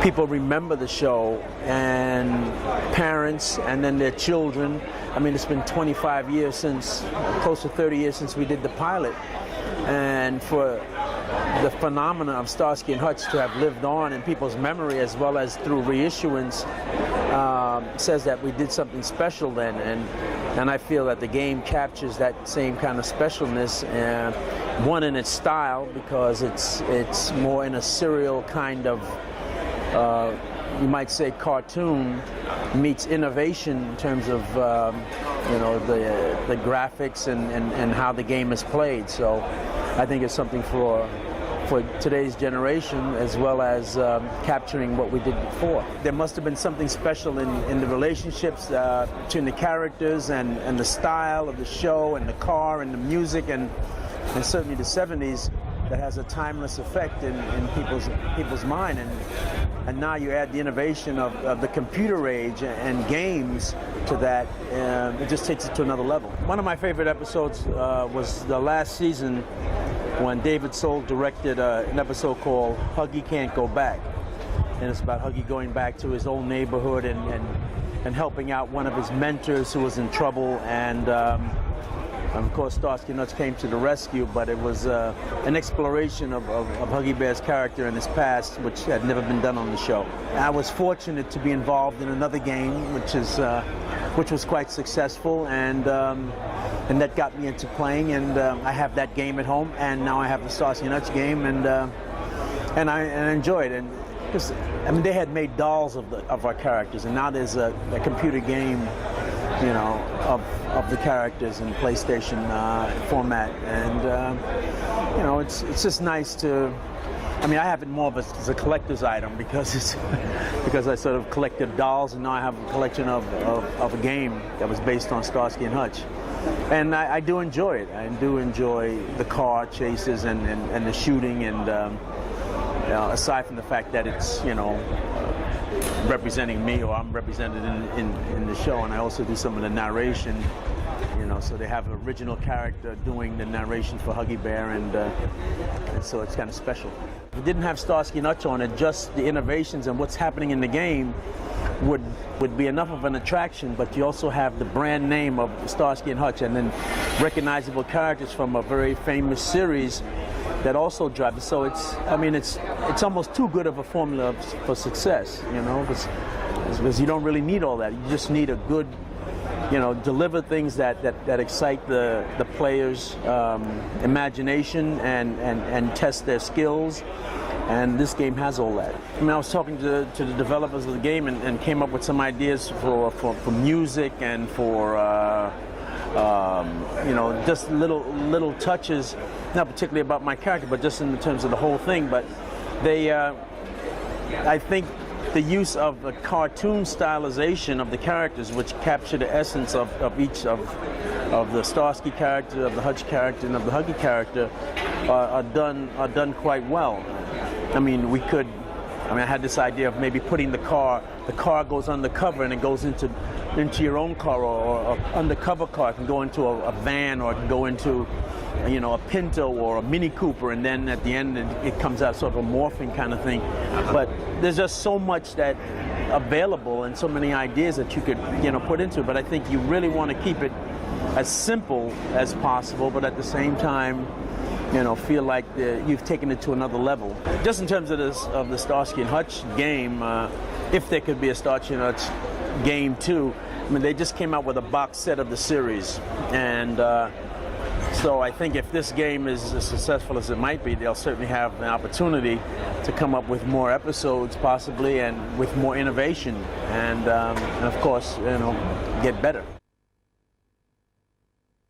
people remember the show, and parents, and then their children. I mean, it's been 25 years since, close to 30 years since we did the pilot, and for the phenomenon of Starsky and Hutch to have lived on in people's memory as well as through reissuance says that we did something special then, and I feel that the game captures that same kind of specialness, one in its style because it's more in a serial kind of you might say cartoon meets innovation in terms of the graphics and how the game is played. So I think it's something for today's generation, as well as capturing what we did before. There must have been something special in the relationships between the characters and the style of the show and the car and the music and certainly the 70s that has a timeless effect in people's mind. And now you add the innovation of the computer age and games to that, it just takes it to another level. One of my favorite episodes was the last season when David Soul directed an episode called Huggy Can't Go Back. And it's about Huggy going back to his old neighborhood and helping out one of his mentors who was in trouble. And of course, Starsky and Hutch came to the rescue, but it was an exploration of Huggy Bear's character and his past, which had never been done on the show. I was fortunate to be involved in another game, which was quite successful, and that got me into playing. And I have that game at home, and now I have the Starsky and Hutch game, and I enjoy it. And because I mean, they had made dolls of our characters, and now there's a computer game, you know, of the characters in PlayStation format, and you know, it's just nice to. I mean, I have it more of as a collector's item because I sort of collected dolls, and now I have a collection of a game that was based on Starsky and Hutch, and I do enjoy it. I do enjoy the car chases and the shooting, and you know, aside from the fact that it's, you know, representing me, or I'm represented in the show, and I also do some of the narration, you know, so they have an original character doing the narration for Huggy Bear, and so it's kind of special. If it didn't have Starsky and Hutch on it, just the innovations and what's happening in the game would be enough of an attraction, but you also have the brand name of Starsky and Hutch and then recognizable characters from a very famous series that also drive it. So it's almost too good of a formula for success, you know, because you don't really need all that. You just need a good, you know, deliver things that excite the players' imagination and test their skills. And this game has all that. I mean, I was talking to the developers of the game and came up with some ideas for music and for you know, just little touches, not particularly about my character, but just in terms of the whole thing. But they, I think, the use of the cartoon stylization of the characters, which capture the essence of each of the Starsky character, of the Hutch character, and of the Huggy character, are done quite well. I mean, I had this idea of maybe putting the car goes undercover and it goes into your own car, or an undercover car. It can go into a van, or it can go into, you know, a Pinto or a Mini Cooper, and then at the end it comes out sort of a morphing kind of thing. But there's just so much that available and so many ideas that you could, you know, put into it. But I think you really want to keep it as simple as possible, but at the same time, you know, feel like you've taken it to another level. Just in terms of the Starsky and Hutch game, if there could be a Starsky and Hutch game too, I mean, they just came out with a box set of the series, and so I think if this game is as successful as it might be, they'll certainly have an opportunity to come up with more episodes possibly, and with more innovation, and of course, you know, get better.